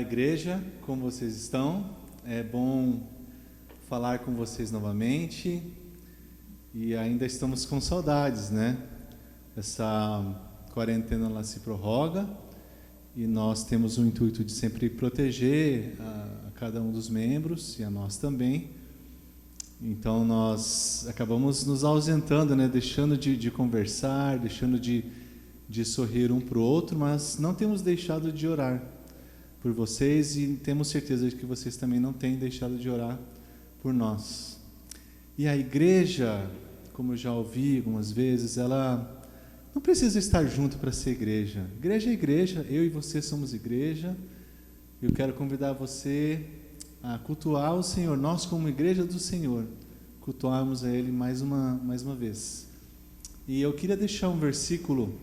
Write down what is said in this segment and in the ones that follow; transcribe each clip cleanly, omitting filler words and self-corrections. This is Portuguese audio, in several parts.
igreja, como vocês estão? É bom falar com vocês novamente e ainda estamos com saudades, né? Essa quarentena ela se prorroga e nós temos o intuito de sempre proteger a cada um dos membros e a nós também. Então nós acabamos nos ausentando, né? Deixando de conversar, deixando de sorrir um para o outro, mas não temos deixado de orar por vocês e temos certeza de que vocês também não têm deixado de orar por nós. E a igreja, como eu já ouvi algumas vezes, ela não precisa estar junto para ser igreja. Igreja é igreja, eu e você somos igreja. Eu quero convidar você a cultuar o Senhor, nós como igreja do Senhor, cultuarmos a Ele mais uma vez. E eu queria deixar um versículo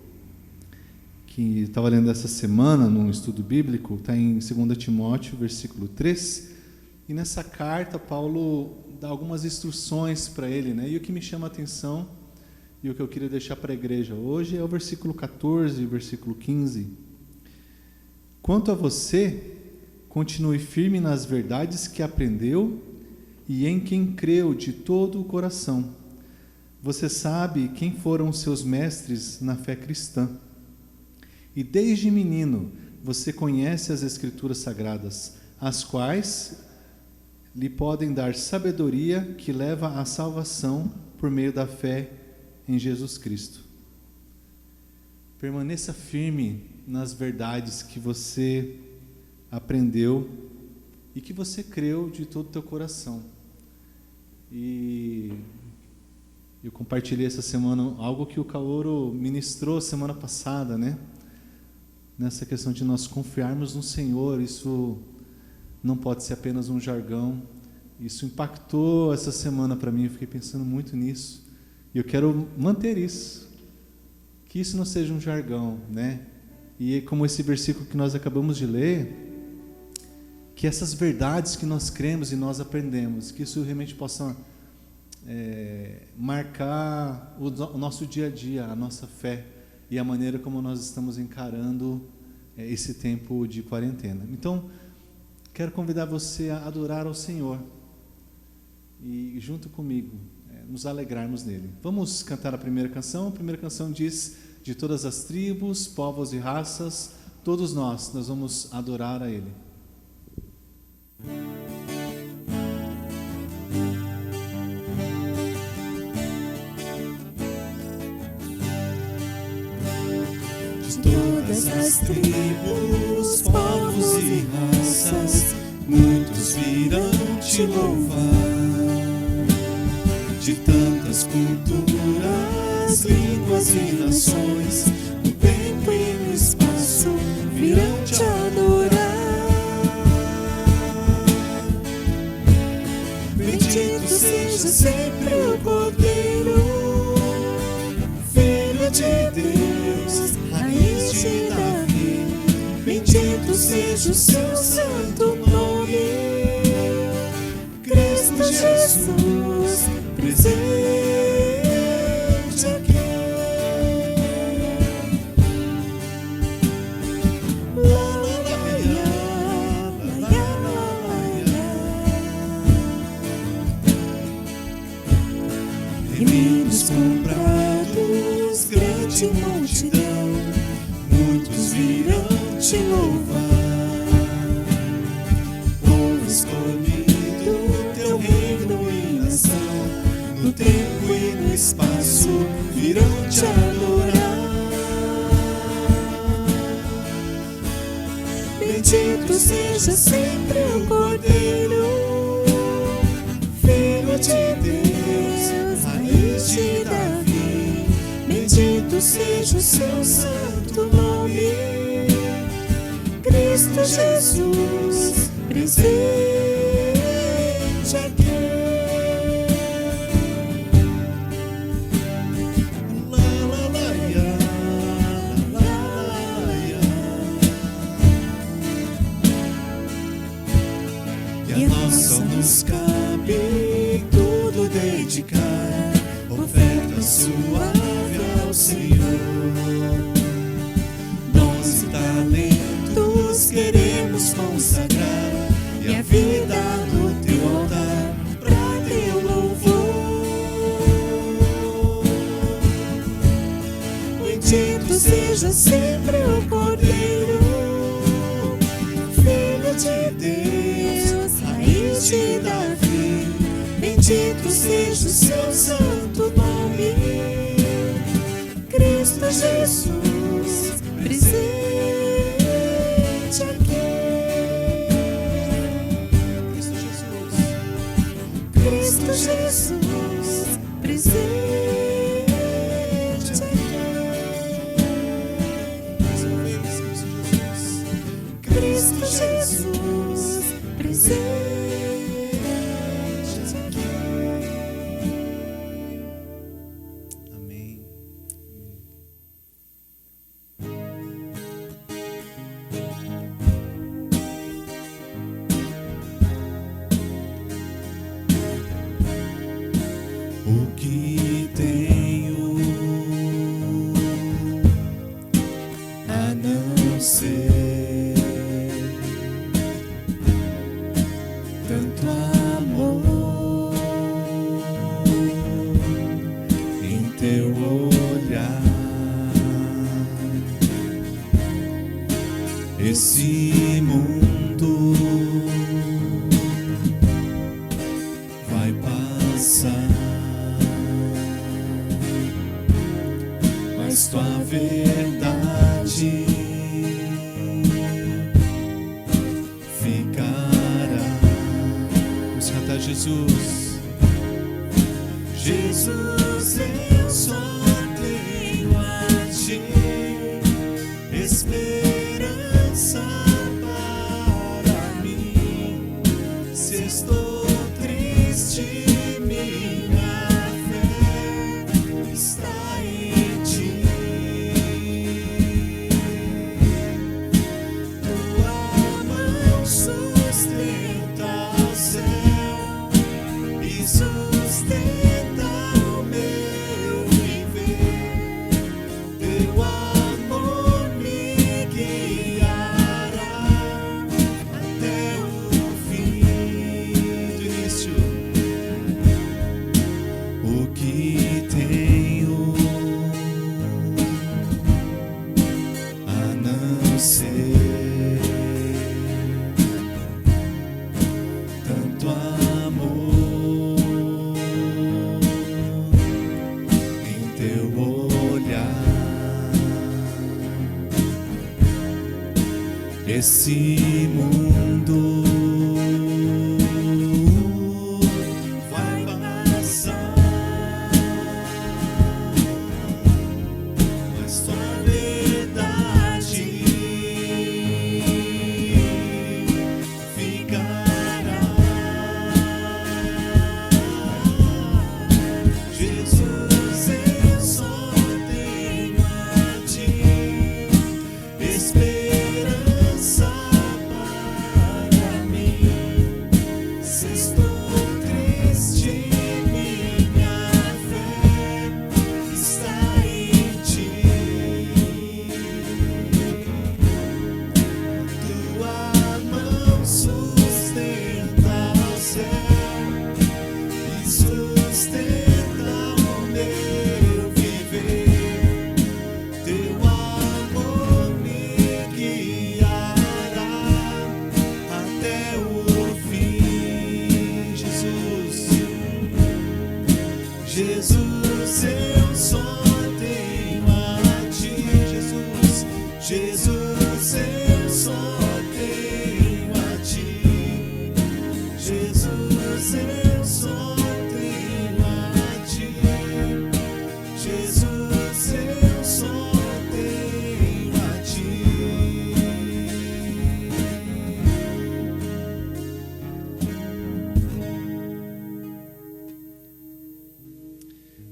que estava lendo essa semana num estudo bíblico, está em 2 Timóteo, versículo 3, e nessa carta Paulo dá algumas instruções para ele, né? E o que me chama a atenção e o que eu queria deixar para a igreja hoje é o versículo 14 e o versículo 15. Quanto a você, continue firme nas verdades que aprendeu e em quem creu de todo o coração. Você sabe quem foram seus mestres na fé cristã. E desde menino você conhece as Escrituras Sagradas, as quais lhe podem dar sabedoria que leva à salvação por meio da fé em Jesus Cristo. Permaneça firme nas verdades que você aprendeu e que você creu de todo o teu coração. E eu compartilhei essa semana algo que o Kaoro ministrou semana passada, né? Nessa questão de nós confiarmos no Senhor. Isso não pode ser apenas um jargão. Isso impactou essa semana para mim, eu fiquei pensando muito nisso. E eu quero manter isso. Que isso não seja um jargão, né? E como esse versículo que nós acabamos de ler, que essas verdades que nós cremos e nós aprendemos, que isso realmente possa marcar o nosso dia a dia, a nossa fé e a maneira como nós estamos encarando esse tempo de quarentena. Então, quero convidar você a adorar ao Senhor e, junto comigo, nos alegrarmos nele. Vamos cantar a primeira canção. A primeira canção diz: de todas as tribos, povos e raças, todos nós vamos adorar a Ele. Todas as tribos, povos e raças, muitos virão te louvar. De tantas culturas, línguas e nações, no tempo e no espaço, virão te adorar. Bendito seja sempre o Cordeiro, Filho de Deus, Raiz de Davi. Bendito seja o seu santo nome, Cristo Jesus, presente aqui. La la la ya, la ya la ya. Remédios comprados, grande multidão, muitos virão te louvar. Povo escolhido, teu reino e nação, no tempo e no espaço, virão te adorar. Bendito seja sempre o Cordeiro, Filho de Deus, Raiz de Davi. Bendito seja o seu santo nome, Cristo Jesus, presente aqui. La la la ya, la la la ya. E a nós só nos cabe tudo dedicar, oferta suave ao Senhor. Dons e talentos queremos consagrar. bendito seja o seu santo nome. Cristo Jesus, presente aqui. Cristo Jesus, Cristo Jesus, presente aqui. Mais uma vez, Cristo Jesus, presente aqui. Amém. O que tenho a não ser tanto amor em teu olhar? Esse mundo vai passar, mas tua verdade ficará. Vamos cantar Jesus. Jesus, eu só tenho a ti esperança para mim. Se estou triste, minha fé está em ti. Tua mão sustenta o céu e sustenta o meu viver. Teu amor me guiará até o fim do início. O que tenho a não ser tanto amor em teu olhar? Esse mundo vai passar, mas tua verdade ficará. Jesus, eu só tenho a ti esperança para mim. Se estou triste, minha fé está em ti. Tua mão sustenta o céu e sustenta o meu viver. Teu amor me guiará até o fim. Jesus, Jesus, eu só tenho a ti. Jesus, Jesus, eu só tenho a ti. Jesus, eu só tenho a ti. Jesus, eu só tenho a ti.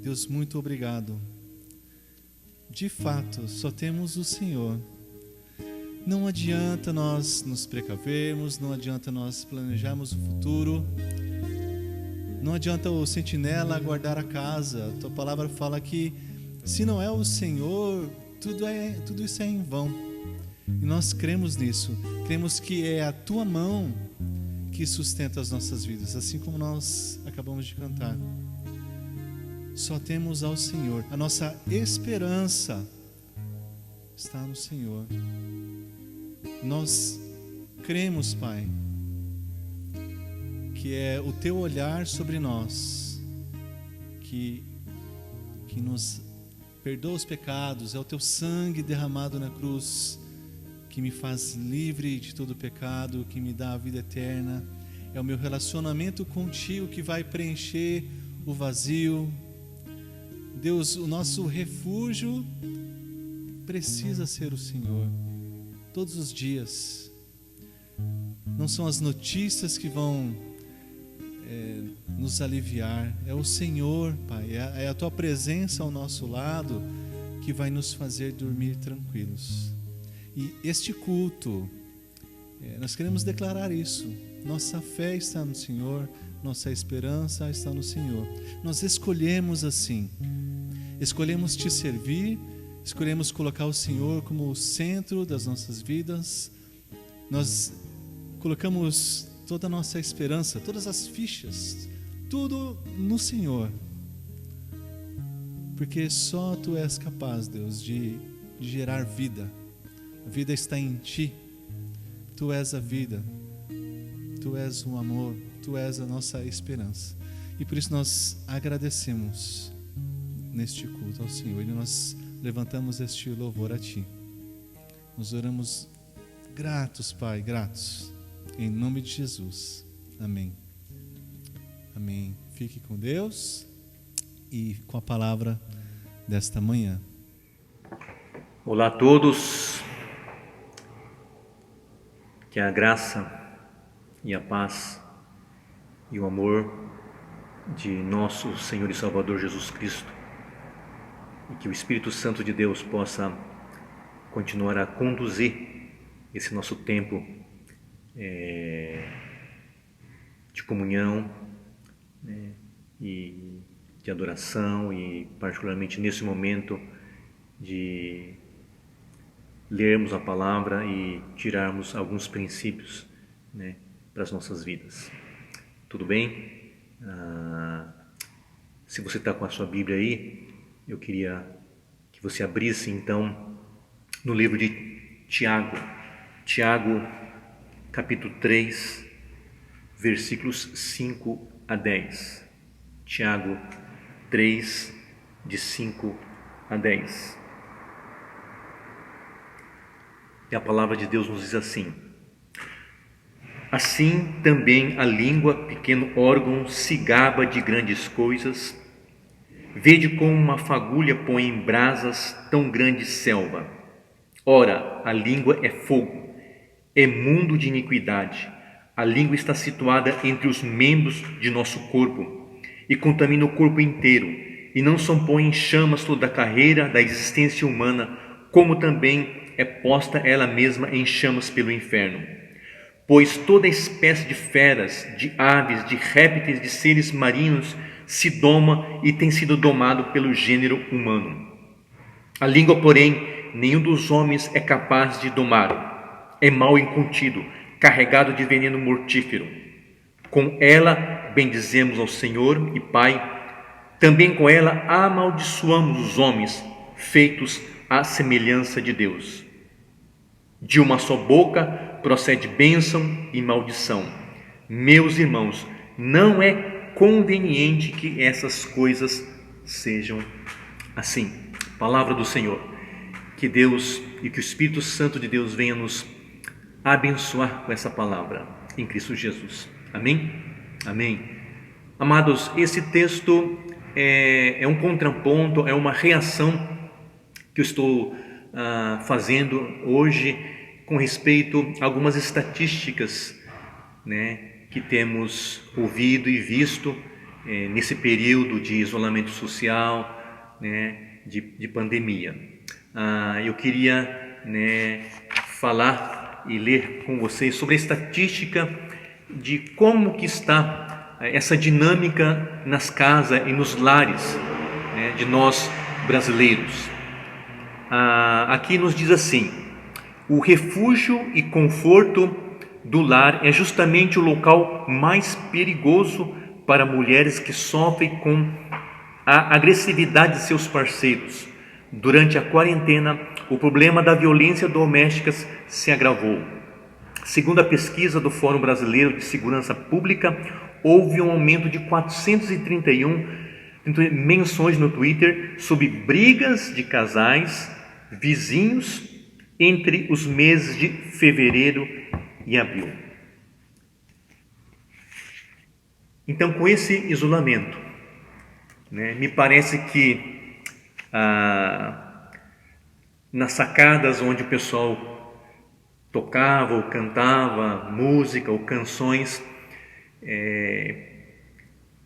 Deus, muito obrigado. De fato, só temos o Senhor. Não adianta nós nos precavermos, não adianta nós planejarmos o futuro, não adianta o sentinela guardar a casa. A tua palavra fala que se não é o Senhor, tudo isso é em vão. E nós cremos nisso, cremos que é a tua mão que sustenta as nossas vidas, assim como nós acabamos de cantar. Só temos ao Senhor, a nossa esperança está no Senhor. Nós cremos, Pai, que é o Teu olhar sobre nós, que nos perdoa os pecados, é o Teu sangue derramado na cruz, que me faz livre de todo pecado, que me dá a vida eterna. É o meu relacionamento contigo que vai preencher o vazio. Deus, o nosso refúgio precisa ser o Senhor, todos os dias. Não são as notícias que vão nos aliviar, é o Senhor, Pai, é a Tua presença ao nosso lado que vai nos fazer dormir tranquilos. E este culto, nós queremos declarar isso. Nossa fé está no Senhor, nossa esperança está no Senhor. Nós escolhemos assim, escolhemos Te servir, escolhemos colocar o Senhor como o centro das nossas vidas. Nós colocamos toda a nossa esperança, todas as fichas, tudo no Senhor. Porque só Tu és capaz, Deus, de gerar vida. A vida está em Ti. Tu és a vida. Tu és o amor. Tu és a nossa esperança. E por isso nós agradecemos neste culto ao Senhor. E nós levantamos este louvor a Ti. Nós oramos gratos, Pai, gratos. Em nome de Jesus. Amém. Amém. Fique com Deus e com a palavra desta manhã. Olá a todos. Que a graça e a paz e o amor de nosso Senhor e Salvador Jesus Cristo e que o Espírito Santo de Deus possa continuar a conduzir esse nosso tempo de comunhão, né, e de adoração, e particularmente nesse momento de lermos a palavra e tirarmos alguns princípios, né, para as nossas vidas. Tudo bem? Se você está com a sua Bíblia aí, eu queria que você abrisse então no livro de Tiago, capítulo 3, versículos 5 a 10. Tiago 3, de 5 a 10. E a palavra de Deus nos diz assim: assim também a língua, pequeno órgão, se gaba de grandes coisas. Vede como uma fagulha põe em brasas tão grande selva. Ora, a língua é fogo, é mundo de iniquidade. A língua está situada entre os membros de nosso corpo e contamina o corpo inteiro, e não só põe em chamas toda a carreira da existência humana, como também é posta ela mesma em chamas pelo inferno. Pois toda espécie de feras, de aves, de répteis, de seres marinhos se doma e tem sido domado pelo gênero humano. A língua, porém, nenhum dos homens é capaz de domar. É mal incontido, carregado de veneno mortífero. Com ela bendizemos ao Senhor e Pai, também com ela amaldiçoamos os homens, feitos à semelhança de Deus. De uma só boca procede bênção e maldição. Meus irmãos, não é conveniente que essas coisas sejam assim. Palavra do Senhor. Que Deus e que o Espírito Santo de Deus venha nos abençoar com essa palavra em Cristo Jesus. Amém? Amém. Amados, esse texto é um contraponto, é uma reação que eu estou fazendo hoje com respeito a algumas estatísticas, né, que temos ouvido e visto nesse período de isolamento social, né, de pandemia. Eu queria, né, falar e ler com vocês sobre a estatística de como que está essa dinâmica nas casas e nos lares, né, de nós brasileiros. Aqui nos diz assim: o refúgio e conforto do lar é justamente o local mais perigoso para mulheres que sofrem com a agressividade de seus parceiros. Durante a quarentena, o problema da violência doméstica se agravou. Segundo a pesquisa do Fórum Brasileiro de Segurança Pública, houve um aumento de 431 menções no Twitter sobre brigas de casais, vizinhos, entre os meses de fevereiro e abril. Então, com esse isolamento, me parece que nas sacadas onde o pessoal tocava ou cantava música ou canções,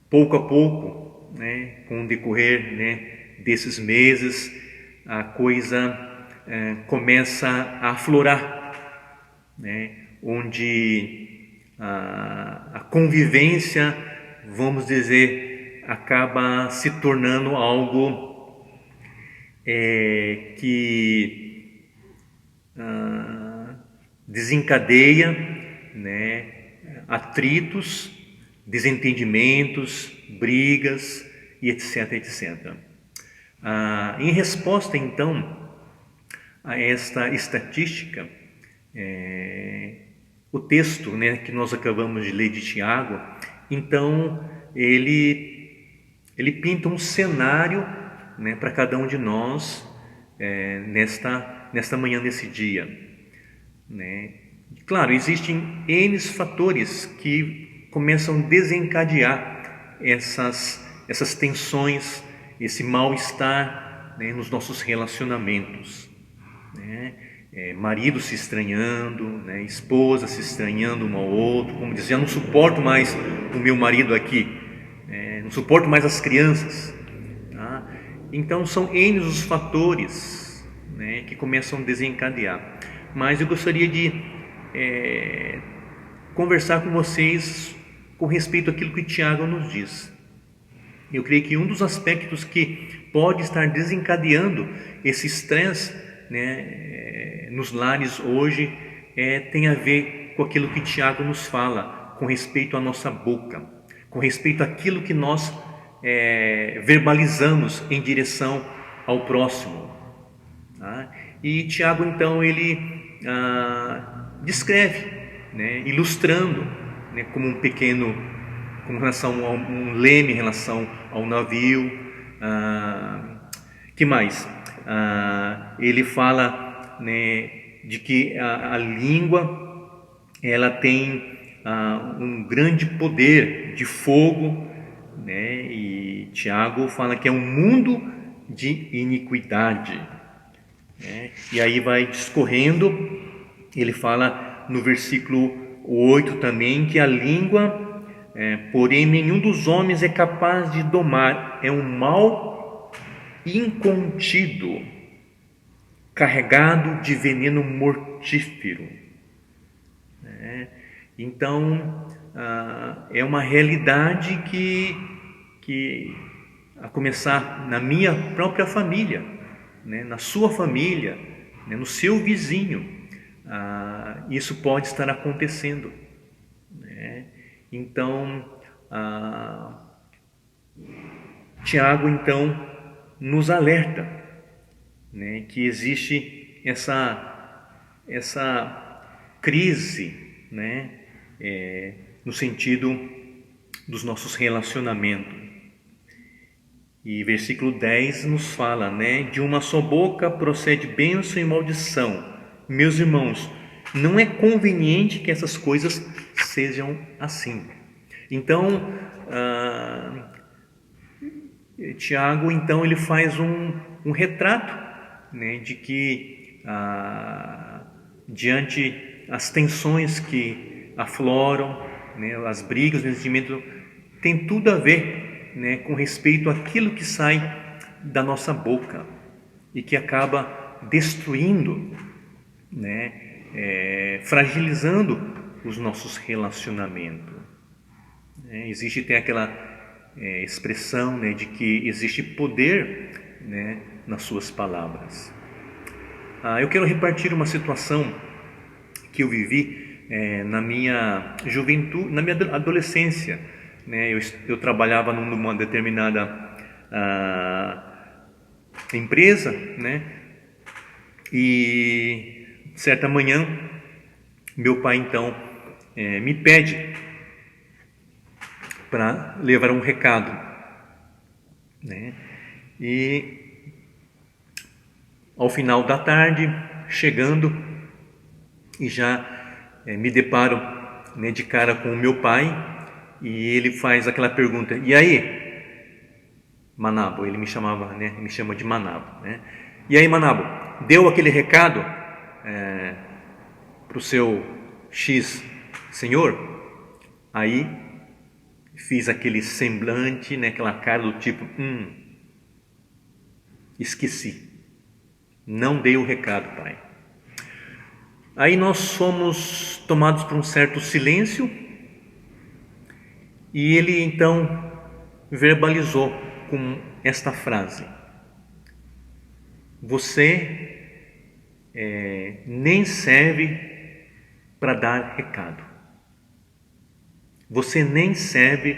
pouco a pouco, com o decorrer desses meses, a coisa começa a aflorar, onde a convivência, vamos dizer, acaba se tornando algo que desencadeia, atritos, desentendimentos, brigas e etc, etc. Em resposta, então, a esta estatística, o texto, que nós acabamos de ler de Tiago, então ele pinta um cenário, para cada um de nós nesta manhã, nesse dia. Claro, existem N fatores que começam a desencadear essas tensões, esse mal-estar, nos nossos relacionamentos. Marido se estranhando, esposa se estranhando um ao outro, como diz, já não suporto mais o meu marido aqui, não suporto mais as crianças. Tá? Então são N os fatores, que começam a desencadear. Mas eu gostaria de conversar com vocês com respeito àquilo que Tiago nos diz. Eu creio que um dos aspectos que pode estar desencadeando esse estresse, nos lares hoje, tem a ver com aquilo que Tiago nos fala com respeito à nossa boca, com respeito àquilo que nós verbalizamos em direção ao próximo. Tá? E Tiago, então, ele descreve, ilustrando, como com relação a um leme, em relação ao navio. Que mais? Ele fala, de que a língua, ela tem um grande poder de fogo, e Tiago fala que é um mundo de iniquidade. E aí vai discorrendo, ele fala no versículo 8 também que a língua, porém nenhum dos homens é capaz de domar, é um mal incontido, carregado de veneno mortífero. Então, é uma realidade que a começar na minha própria família, na sua família, no seu vizinho, isso pode estar acontecendo. Então, Tiago, então, nos alerta, que existe essa crise, no sentido dos nossos relacionamentos. E versículo 10 nos fala, de uma só boca procede bênção e maldição. Meus irmãos, não é conveniente que essas coisas sejam assim. Então, Tiago, então, ele faz um retrato, de que diante as tensões que afloram, as brigas, o ressentimento, tem tudo a ver, com respeito àquilo que sai da nossa boca e que acaba destruindo, fragilizando os nossos relacionamentos. Tem aquela expressão, de que existe poder, nas suas palavras. Eu quero repartir uma situação que eu vivi na minha juventude, na minha adolescência. Eu trabalhava numa determinada empresa, e certa manhã meu pai então me pede para levar um recado, né? E ao final da tarde, chegando, e já me deparo, né, de cara com o meu pai, e ele faz aquela pergunta: e aí, Manabo? Ele me chamava, né, me chama de Manabo, né? E aí, Manabo, deu aquele recado para o seu X senhor? Aí fiz aquele semblante, né, aquela cara do tipo: esqueci, não dei o recado, pai. Aí nós fomos tomados por um certo silêncio, e ele então verbalizou com esta frase: você nem serve para dar recado. Você nem serve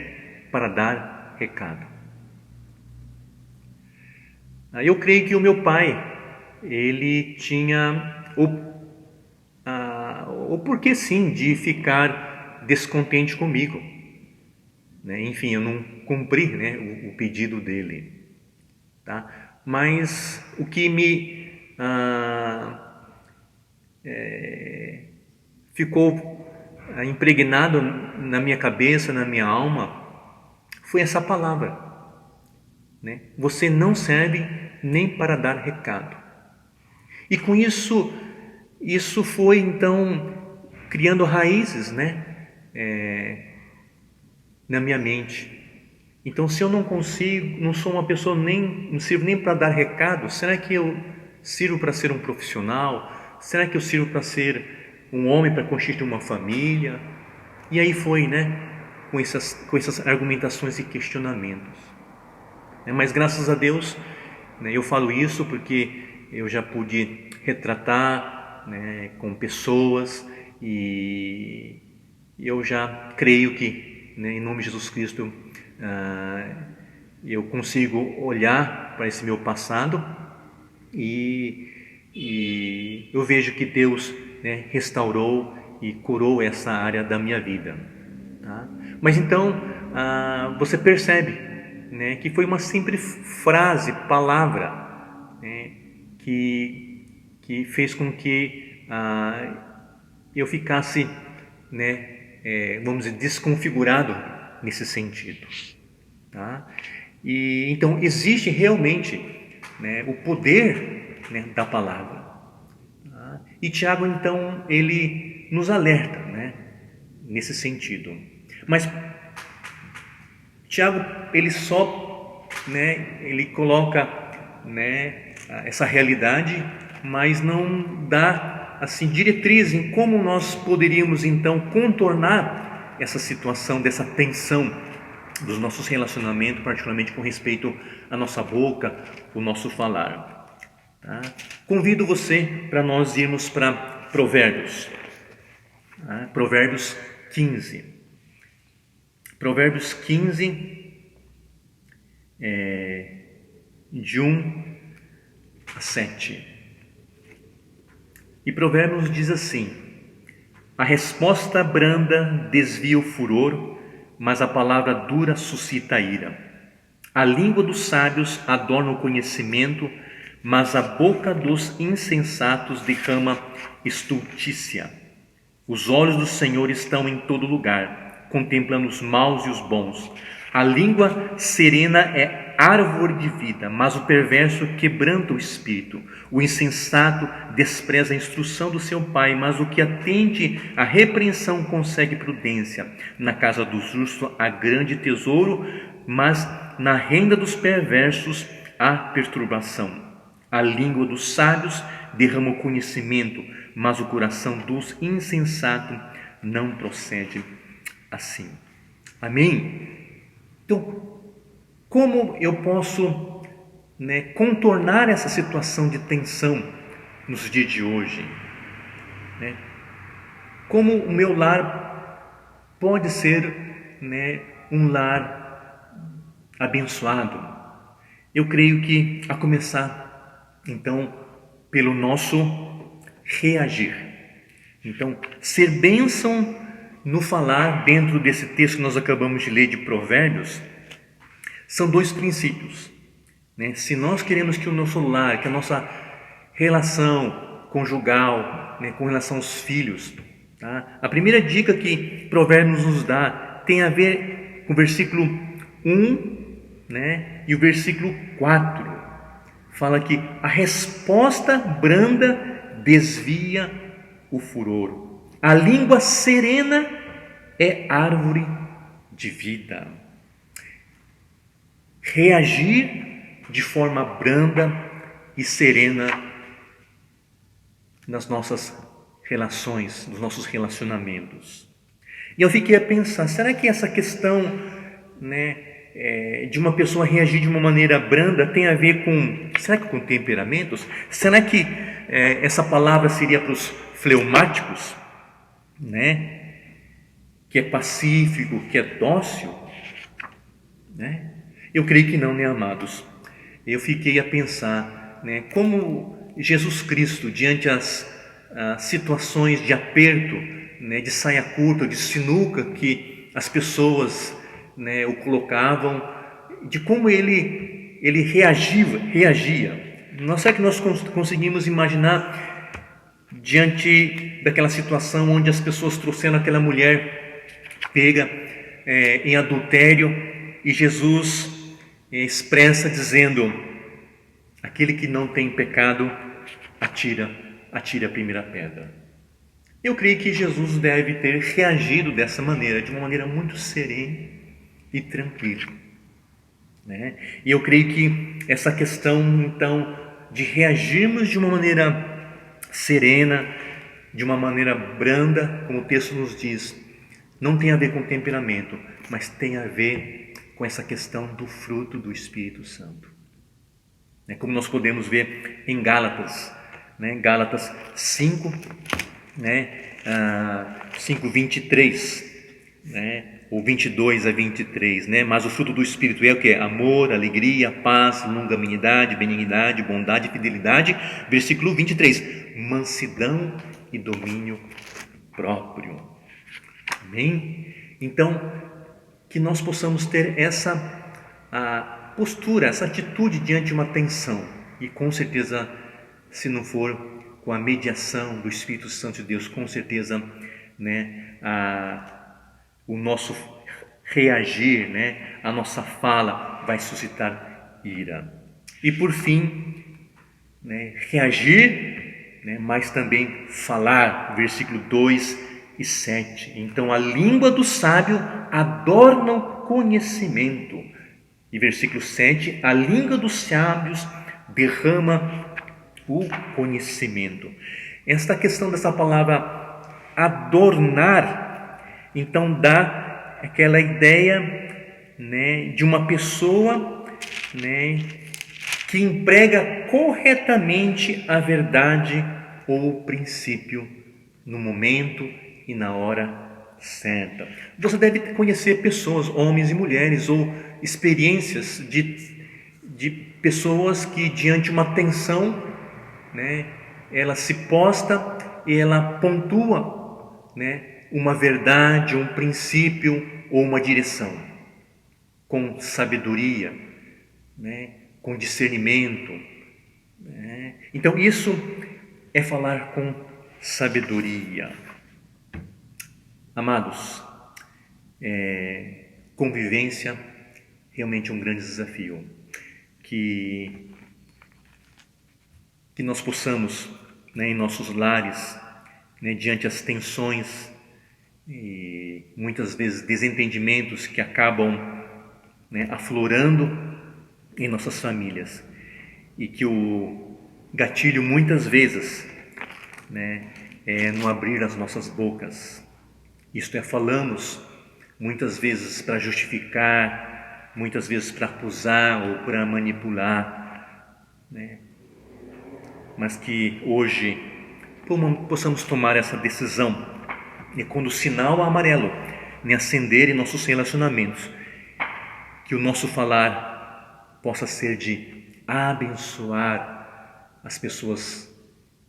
para dar recado. Eu creio que o meu pai, ele tinha o porquê sim de ficar descontente comigo, né? Enfim, eu não cumpri, né, o pedido dele, tá? Mas o que me ficou impregnado na minha cabeça, na minha alma, foi essa palavra, né? Você não serve nem para dar recado. E com isso foi então criando raízes, né, na minha mente. Então, se eu não consigo, não sou uma pessoa, não sirvo nem para dar recado, será que eu sirvo para ser um profissional? Será que eu sirvo para ser um homem, para constituir uma família? E aí foi, né, com essas argumentações e questionamentos. Mas graças a Deus, né, eu falo isso porque eu já pude retratar, né, com pessoas, e eu já creio que, né, em nome de Jesus Cristo, eu consigo olhar para esse meu passado e eu vejo que Deus, né, restaurou e curou essa área da minha vida, tá? Mas então você percebe, né, que foi uma simples frase, palavra, né, que fez com que eu ficasse, né, vamos dizer, desconfigurado nesse sentido, tá? E então existe realmente, né, o poder, né, da palavra, tá? E Tiago então ele nos alerta, né, nesse sentido. Mas Tiago ele só, né, ele coloca, né, essa realidade, mas não dá assim diretriz em como nós poderíamos então contornar essa situação dessa tensão dos nossos relacionamentos, particularmente com respeito à nossa boca, o nosso falar, tá? Convido você para nós irmos para Provérbios, tá? Provérbios 15. Provérbios 15, de 1 a 7. E Provérbios diz assim: a resposta branda desvia o furor, mas a palavra dura suscita a ira. A língua dos sábios adorna o conhecimento, mas a boca dos insensatos derrama estultícia. Os olhos do Senhor estão em todo lugar, contemplando os maus e os bons. A língua serena é árvore de vida, mas o perverso quebranta o espírito. O insensato despreza a instrução do seu pai, mas o que atende à repreensão consegue prudência. Na casa do justo há grande tesouro, mas na renda dos perversos há perturbação. A língua dos sábios derrama o conhecimento, mas o coração dos insensatos não procede assim. Amém? Então, como eu posso, né, contornar essa situação de tensão nos dias de hoje, né? Como o meu lar pode ser, né, um lar abençoado? Eu creio que a começar, então, pelo nosso reagir. Então, ser bênção no falar, dentro desse texto que nós acabamos de ler de Provérbios, são dois princípios, né? Se nós queremos que o nosso lar, que a nossa relação conjugal, né, com relação aos filhos, tá? A primeira dica que Provérbios nos dá tem a ver com o versículo 1, né, e o versículo 4. Fala que a resposta branda desvia o furor. A língua serena é árvore de vida. Reagir de forma branda e serena nas nossas relações, nos nossos relacionamentos. E eu fiquei a pensar, será que essa questão, né, de uma pessoa reagir de uma maneira branda tem a ver com temperamentos? Será que essa palavra seria para os fleumáticos, né, que é pacífico, que é dócil, né? Eu creio que não, né, amados? Eu fiquei a pensar, né, como Jesus Cristo, diante das situações de aperto, né, de saia curta, de sinuca que as pessoas, né, o colocavam, de como ele reagia. Será que nós conseguimos imaginar diante daquela situação onde as pessoas trouxeram aquela mulher pega em adultério e Jesus expressa dizendo: aquele que não tem pecado, atire a primeira pedra. Eu creio que Jesus deve ter reagido dessa maneira, de uma maneira muito serena e tranquila, né? E eu creio que essa questão, então, de reagirmos de uma maneira serena, de uma maneira branda, como o texto nos diz, não tem a ver com temperamento, mas tem a ver com essa questão do fruto do Espírito Santo. Como nós podemos ver em Gálatas, né? Gálatas 5, né? 5:23, né? Ou 22 a 23, né? Mas o fruto do Espírito é o que? Amor, alegria, paz, longanimidade, benignidade, bondade, fidelidade. Versículo 23, mansidão e domínio próprio. Amém? Então, que nós possamos ter essa postura, essa atitude diante de uma tensão, e com certeza, se não for com a mediação do Espírito Santo de Deus, com certeza, né, o nosso reagir, né, a nossa fala vai suscitar ira. E por fim, né, reagir, né, mas também falar, versículo 2 e 7. Então, a língua do sábio adorna o conhecimento. E versículo 7, a língua dos sábios derrama o conhecimento. Esta questão dessa palavra adornar, então dá aquela ideia, né, de uma pessoa, né, que emprega corretamente a verdade ou o princípio no momento e na hora certa. Você deve conhecer pessoas, homens e mulheres, ou experiências de pessoas que, diante de uma tensão, né, ela se posta e ela pontua, né, uma verdade, um princípio ou uma direção, com sabedoria, né, com discernimento, né? Então isso é falar com sabedoria. Amados, convivência realmente é um grande desafio, que nós possamos, né, em nossos lares, né, diante das tensões e muitas vezes desentendimentos que acabam, né, aflorando em nossas famílias, e que o gatilho muitas vezes, né, é no abrir as nossas bocas. Isto é, falamos muitas vezes para justificar, muitas vezes para acusar ou para manipular, né? Mas que hoje possamos tomar essa decisão, e quando o sinal amarelo acender em nossos relacionamentos, que o nosso falar possa ser de abençoar as pessoas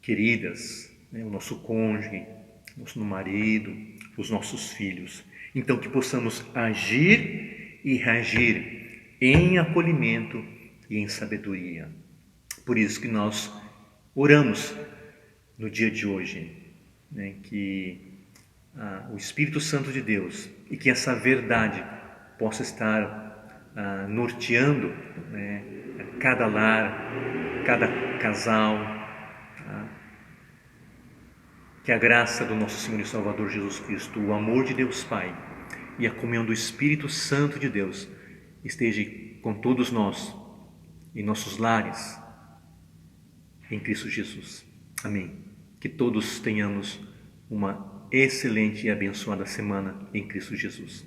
queridas, né? O nosso cônjuge, no marido, os nossos filhos. Então, que possamos agir e reagir em acolhimento e em sabedoria. Por isso que nós oramos no dia de hoje, né, que o Espírito Santo de Deus e que essa verdade possa estar norteando, né, cada lar, cada casal, que a graça do nosso Senhor e Salvador Jesus Cristo, o amor de Deus Pai e a comunhão do Espírito Santo de Deus esteja com todos nós, em nossos lares, em Cristo Jesus. Amém. Que todos tenhamos uma excelente e abençoada semana em Cristo Jesus.